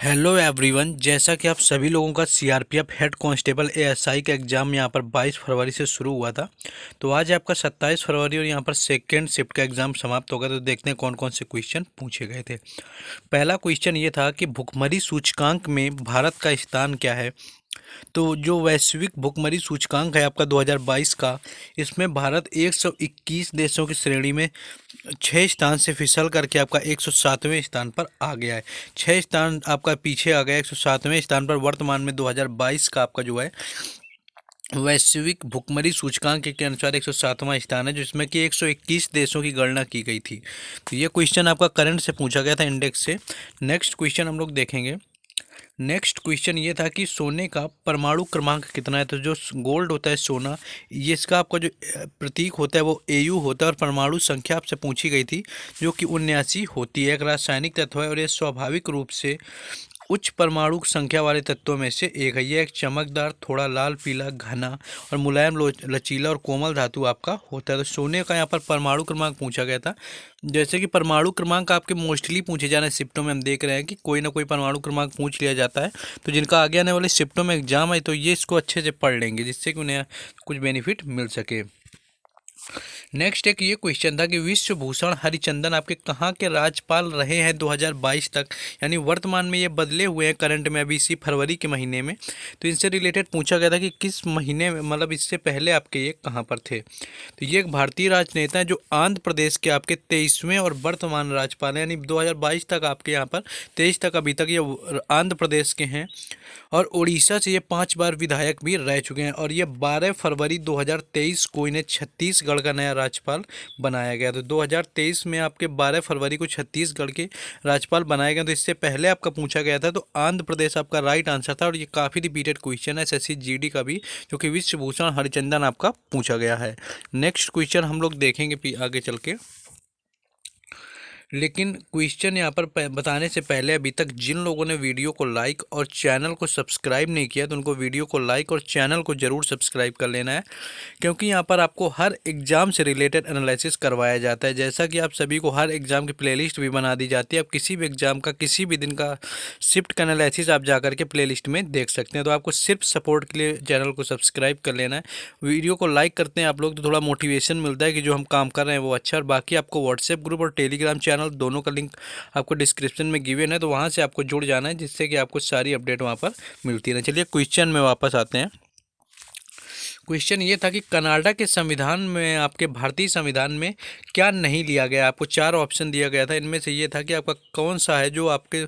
Hello everyone. जैसा कि आप सभी लोगों का सीआरपीएफ हेड कांस्टेबल एएसआई का एग्ज़ाम यहाँ पर 22 फरवरी से शुरू हुआ था। तो आज आपका 27 फरवरी और यहाँ पर सेकेंड शिफ्ट का एग्ज़ाम समाप्त हो गया। तो देखते हैं कौन कौन से क्वेश्चन पूछे गए थे। पहला क्वेश्चन ये था कि भुखमरी सूचकांक में भारत का स्थान क्या है। तो जो वैश्विक भुखमरी सूचकांक है आपका 2022 का, इसमें भारत 121 देशों की श्रेणी में 6 स्थान से फिसल करके आपका 107वें स्थान पर आ गया है। 6 स्थान आपका पीछे आ गया 107वें स्थान पर। वर्तमान में 2022 का आपका जो है वैश्विक भुखमरी सूचकांक के अनुसार 107वां स्थान है, जिसमें कि 121 देशों की गणना की गई थी। तो ये क्वेश्चन आपका करंट से पूछा गया था, इंडेक्स से। नेक्स्ट क्वेश्चन हम लोग देखेंगे। नेक्स्ट क्वेश्चन ये था कि सोने का परमाणु क्रमांक कितना है। तो जो गोल्ड होता है, सोना, ये इसका आपका जो प्रतीक होता है वो एयू होता है, और परमाणु संख्या आपसे पूछी गई थी जो कि 79 होती है। एक रासायनिक तत्व है और ये स्वाभाविक रूप से उच्च परमाणु संख्या वाले तत्वों में से एक है। ये एक चमकदार, थोड़ा लाल पीला, घना और मुलायम, लचीला और कोमल धातु आपका होता है। तो सोने का यहाँ पर परमाणु क्रमांक पूछा गया था। जैसे कि परमाणु क्रमांक आपके मोस्टली पूछे जा रहे हैं शिफ्टों में, हम देख रहे हैं कि कोई ना कोई परमाणु क्रमांक पूछ लिया जाता है। तो जिनका आगे आने वाले शिफ्टों में एग्जाम है तो ये इसको अच्छे से पढ़ लेंगे, जिससे कि उन्हें कुछ बेनिफिट मिल सके। नेक्स्ट एक ये क्वेश्चन था कि विश्व भूषण हरिचंदन आपके कहाँ के राज्यपाल रहे हैं 2022 तक, यानी वर्तमान में ये बदले हुए हैं करंट में, अभी इसी फरवरी के महीने में। तो इनसे रिलेटेड पूछा गया था कि किस महीने में, मतलब इससे पहले आपके ये कहाँ पर थे। तो ये एक भारतीय राजनेता है जो आंध्र प्रदेश के आपके 23वें और वर्तमान राज्यपाल हैं, यानी 2022 तक आपके यहाँ पर 23 तक अभी तक ये आंध्र प्रदेश के हैं। और उड़ीसा से ये 5 बार विधायक भी रह चुके हैं। और ये 12 फरवरी 2023 को इन्हें छत्तीसगढ़ का नया राज्यपाल बनाया गया। तो 2023 में आपके 12 फरवरी को छत्तीसगढ़ के राज्यपाल बनाए गए। तो इससे पहले आपका पूछा गया था, तो आंध्र प्रदेश आपका राइट आंसर था। और ये काफ़ी रिपीटेड क्वेश्चन है एसएससी जीडी का भी, जो कि विश्व भूषण हरिचंदन आपका पूछा गया है। नेक्स्ट क्वेश्चन हम लोग देखेंगे आगे चल के। लेकिन क्वेश्चन यहाँ पर बताने से पहले अभी तक जिन लोगों ने वीडियो को लाइक और चैनल को सब्सक्राइब नहीं किया, तो उनको वीडियो को लाइक और चैनल को ज़रूर सब्सक्राइब कर लेना है, क्योंकि यहाँ पर आपको हर एग्ज़ाम से रिलेटेड एनालिसिस करवाया जाता है। जैसा कि आप सभी को हर एग्ज़ाम की प्लेलिस्ट भी बना दी जाती है। आप किसी भी एग्ज़ाम का किसी भी दिन का शिफ्ट का एनालिसिस आप जाकर के प्लेलिस्ट में देख सकते हैं। तो आपको सिर्फ सपोर्ट के लिए चैनल को सब्सक्राइब कर लेना है। वीडियो को लाइक करते हैं आप लोग तो थोड़ा मोटिवेशन मिलता है कि जो हम काम कर रहे हैं वो अच्छा। और बाकी आपको व्हाट्सएप ग्रुप और टेलीग्राम चैनल दोनों का लिंक आपको डिस्क्रिप्शन में गिवन है, तो वहाँ से आपको जुड़ जाना है, जिससे कि आपको सारी अपडेट वहाँ पर मिलती रहे। चलिए क्वेश्चन में वापस आते हैं। क्वेश्चन ये था कि कनाडा के संविधान में, आपके भारतीय संविधान में क्या नहीं लिया गया। आपको 4 ऑप्शन दिया गया था, इनमें से ये था कि आपका कौन सा है जो आपके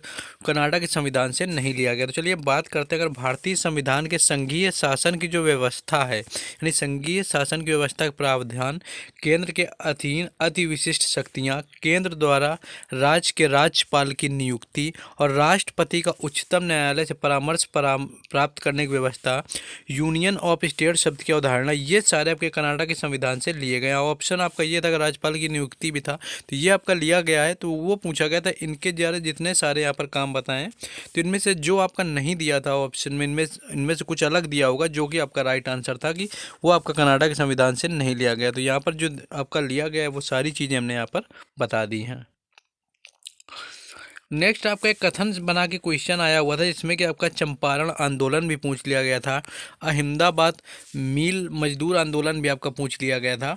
कनाडा के संविधान से नहीं लिया गया। तो चलिए बात करते हैं, अगर भारतीय संविधान के संघीय शासन की जो व्यवस्था है, यानी संघीय शासन की व्यवस्था का प्रावधान, केंद्र के अधीन अति विशिष्ट शक्तियाँ, केंद्र द्वारा राज्य के राज्यपाल की नियुक्ति और राष्ट्रपति का उच्चतम न्यायालय से परामर्श प्राप्त करने की व्यवस्था, यूनियन ऑफ स्टेट शब्द की अवधारणा, ये सारे आपके कनाडा के संविधान से लिए गए। ऑप्शन आपका ये था कि राज्यपाल की नियुक्ति भी था, तो ये आपका लिया गया है। तो वो पूछा गया था, इनके जरा जितने सारे यहाँ पर काम बताएं, तो इनमें से जो आपका नहीं दिया था ऑप्शन में, इनमें से कुछ अलग दिया होगा, जो कि आपका राइट आंसर था कि वो आपका कनाडा के संविधान से नहीं लिया गया। तो यहाँ पर जो आपका लिया गया है वो सारी चीज़ें हमने यहाँ पर बता दी हैं। नेक्स्ट आपका एक कथन बना के क्वेश्चन आया हुआ था, जिसमें कि आपका चंपारण आंदोलन भी पूछ लिया गया था, अहमदाबाद मिल मजदूर आंदोलन भी आपका पूछ लिया गया था।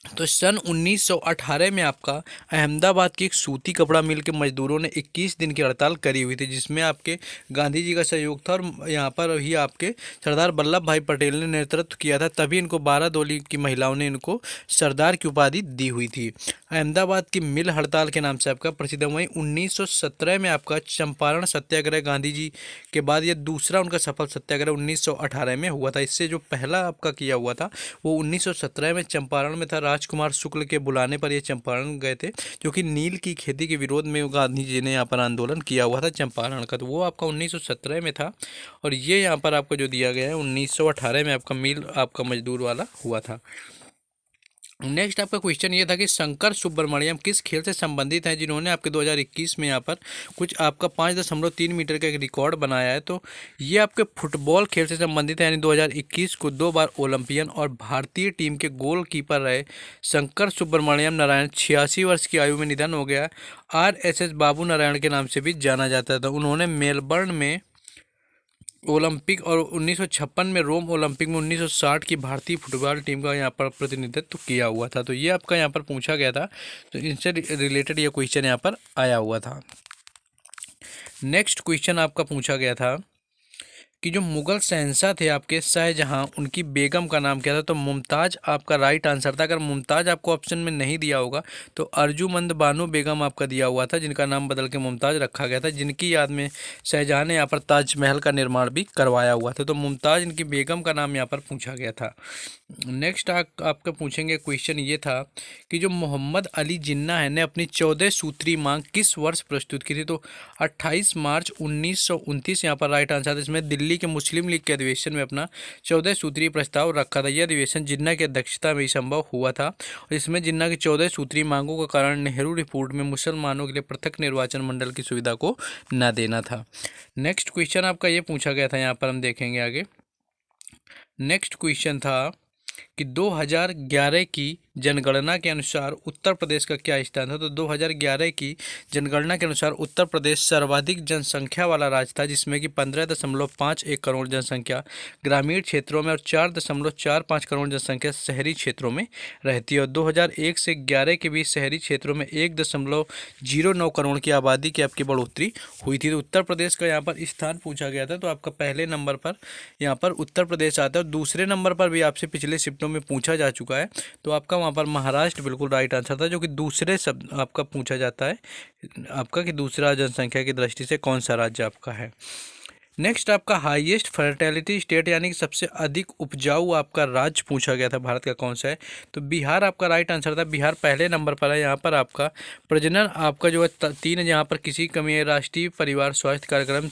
तो सन 1918 में आपका अहमदाबाद की एक सूती कपड़ा मिल के मजदूरों ने 21 दिन की हड़ताल करी हुई थी, जिसमें आपके गांधी जी का सहयोग था। और यहाँ पर ही आपके सरदार वल्लभ भाई पटेल ने नेतृत्व किया था, तभी इनको बारादोली की महिलाओं ने इनको सरदार की उपाधि दी हुई थी। अहमदाबाद की मिल हड़ताल के नाम से आपका प्रसिद्ध है। वहीं 1917 में आपका चंपारण सत्याग्रह, गांधी जी के बाद ये दूसरा उनका सफल सत्याग्रह 1918 में हुआ था। इससे जो पहला आपका किया हुआ था वो 1917 में चंपारण में था। राजकुमार शुक्ल के बुलाने पर ये चंपारण गए थे, जो कि नील की खेती के विरोध में गांधी जी ने यहाँ पर आंदोलन किया हुआ था चंपारण का। तो वो आपका 1917 में था। और ये यहाँ पर आपको जो दिया गया है 1918 में आपका मिल आपका मजदूर वाला हुआ था। नेक्स्ट आपका क्वेश्चन ये था कि शंकर सुब्रमण्यम किस खेल से संबंधित हैं जिन्होंने आपके 2021 में यहाँ पर कुछ आपका 5.3 मीटर का एक रिकॉर्ड बनाया है। तो ये आपके फुटबॉल खेल से संबंधित है, यानी 2021 को 2 बार ओलंपियन और भारतीय टीम के गोलकीपर रहे शंकर सुब्रमण्यम नारायण 86 वर्ष की आयु में निधन हो गया। RSS बाबू नारायण के नाम से भी जाना जाता था। उन्होंने मेलबर्न में ओलंपिक और 1956 में रोम ओलंपिक में 1960 की भारतीय फुटबॉल टीम का यहाँ पर प्रतिनिधित्व किया हुआ था। तो ये आपका यहाँ पर पूछा गया था, तो इनसे रिलेटेड ये क्वेश्चन यहाँ पर आया हुआ था। नेक्स्ट क्वेश्चन आपका पूछा गया था कि जो मुगल शहंशाह थे आपके शाहजहां, उनकी बेगम का नाम क्या था। तो मुमताज़ आपका राइट आंसर था। अगर मुमताज़ आपको ऑप्शन में नहीं दिया होगा तो अर्जुमंद बानो बेगम आपका दिया हुआ था, जिनका नाम बदल के मुमताज़ रखा गया था, जिनकी याद में शाहजहां ने यहाँ पर ताजमहल का निर्माण भी करवाया हुआ था। तो मुमताज़ इनकी बेगम का नाम यहाँ पर पूछा गया था। नेक्स्ट आपका पूछेंगे क्वेश्चन ये था कि जो मोहम्मद अली जिन्ना है ने अपनी 14 सूत्री मांग किस वर्ष प्रस्तुत की थी। तो 28 मार्च 1929 यहाँ पर राइट आंसर था। इसमें दिल्ली के मुस्लिम लीग के अधिवेशन में अपना 14 सूत्री प्रस्ताव रखा था। यह अधिवेशन जिन्ना की अध्यक्षता में ही संभव हुआ था और इसमें जिन्ना की 14 सूत्री मांगों का कारण नेहरू रिपोर्ट में मुसलमानों के लिए पृथक निर्वाचन मंडल की सुविधा को न देना था। नेक्स्ट क्वेश्चन आपका ये पूछा गया था, यहाँ पर हम देखेंगे आगे। नेक्स्ट क्वेश्चन था कि 2011 की जनगणना के अनुसार उत्तर प्रदेश का क्या स्थान था। तो 2011 की जनगणना के अनुसार उत्तर प्रदेश सर्वाधिक जनसंख्या वाला राज्य था, जिसमें कि 15.51 करोड़ जनसंख्या ग्रामीण क्षेत्रों में और 4.45 करोड़ जनसंख्या शहरी क्षेत्रों में रहती है। और 2001 से 11 के बीच शहरी क्षेत्रों में 1.09 करोड़ की आबादी की आपकी बढ़ोतरी हुई थी। तो उत्तर प्रदेश का यहाँ पर स्थान पूछा गया था। तो आपका पहले नंबर पर यहाँ पर उत्तर प्रदेश आता है और दूसरे नंबर पर भी आपसे पिछले शिफ्टों में पूछा जा चुका है। तो आपका वहाँ पर महाराष्ट्र बिल्कुल राइट आंसर था, जो कि दूसरे शब्द आपका पूछा जाता है आपका कि दूसरा जनसंख्या की दृष्टि से कौन सा राज्य आपका है। नेक्स्ट आपका हाईएस्ट फर्टिलिटी स्टेट यानी कि सबसे अधिक उपजाऊ आपका राज्य पूछा गया था भारत का कौन सा है। तो बिहार आपका राइट आंसर था। बिहार पहले नंबर पर है। यहाँ पर आपका प्रजनन आपका जो है 3 है, जहाँ पर किसी कमी है। राष्ट्रीय परिवार स्वास्थ्य कार्यक्रम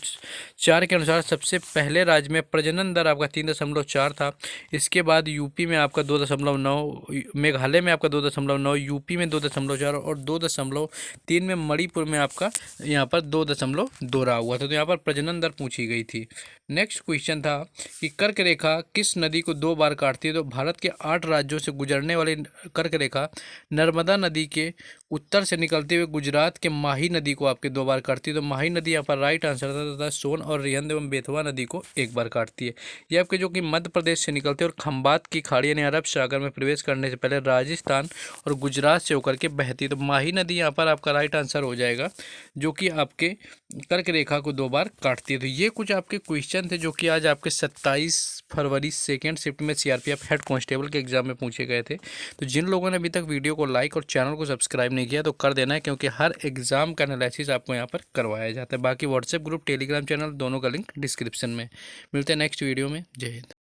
4 के अनुसार सबसे पहले राज्य में प्रजनन दर आपका 3.4 था। इसके बाद यूपी में आपका 2.9, मेघालय में आपका 2.9, यूपी में 2.4 और 2.3 में मणिपुर में आपका यहाँ पर 2.2 रहा हुआ था। तो यहाँ पर प्रजनन दर पूछी गई थी। नेक्स्ट क्वेश्चन था कि कर्क रेखा किस नदी को 2 बार काटती है। तो भारत के 8 राज्यों से गुजरने वाली कर्क रेखा नर्मदा नदी के उत्तर से निकलते हुए गुजरात के माही नदी को आपके 2 बार काटती है। तो माही नदी यहाँ पर राइट आंसर था तथा सोन और रिहंद एवं बेतवा नदी को 1 बार काटती है। ये आपके जो कि मध्य प्रदेश से निकलते हैं और खंबात की खाड़ी यानी अरब सागर में प्रवेश करने से पहले राजस्थान और गुजरात से होकर के बहती है। तो माही नदी यहाँ पर आपका राइट आंसर हो जाएगा, जो कि आपके कर्क रेखा को 2 बार काटती है। तो ये कुछ आपके क्वेश्चन थे जो कि आज आपके 27 फरवरी सेकेंड शिफ्ट में सीआरपीएफ हेड कांस्टेबल के एग्जाम में पूछे गए थे। तो जिन लोगों ने अभी तक वीडियो को लाइक और चैनल को सब्सक्राइब नहीं किया तो कर देना है, क्योंकि हर एग्जाम का एनालिसिस आपको यहाँ पर करवाया जाता है। बाकी व्हाट्सएप ग्रुप, टेलीग्राम चैनल दोनों का लिंक डिस्क्रिप्शन में। मिलते हैं नेक्स्ट वीडियो में। जय हिंद।